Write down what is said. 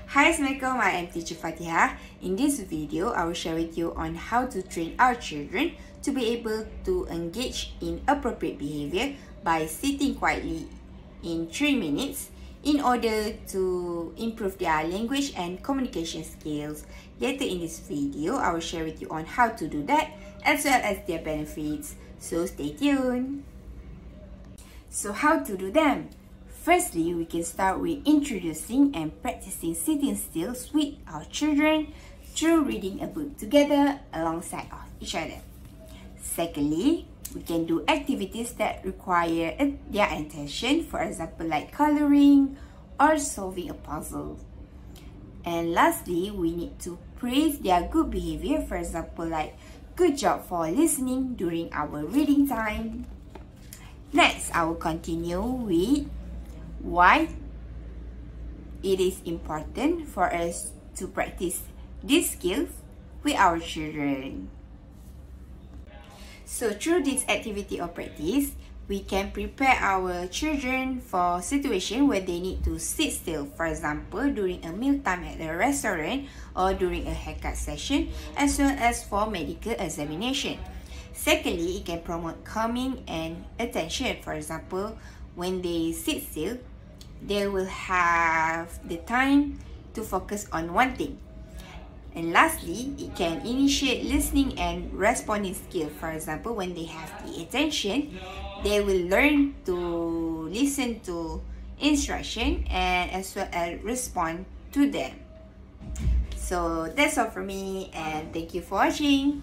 Hi, Assalamualaikum, I am Teacher Fatihah. In this video, I will share with you on how to train our children to be able to engage in appropriate behavior by sitting quietly in 3 minutes in order to improve their language and communication skills. Later in this video, I will share with you on how to do that as well as their benefits. So stay tuned. So how to do them? Firstly, we can start with introducing and practicing sitting still with our children through reading a book together alongside of each other. Secondly, we can do activities that require their attention, for example like coloring or solving a puzzle. And lastly, we need to praise their good behavior, for example like good job for listening during our reading time. Next, I will continue with why it is important for us to practice these skills with our children. So through this activity or practice, we can prepare our children for situations where they need to sit still, for example during a meal time at a restaurant or during a haircut session, as well as for medical examination. Secondly, it can promote calming and attention. For example, when they sit still, they will have the time to focus on one thing. And lastly, it can initiate listening and responding skill. For example, when they have the attention, they will learn to listen to instruction and as well as respond to them. So that's all for me, and thank you for watching.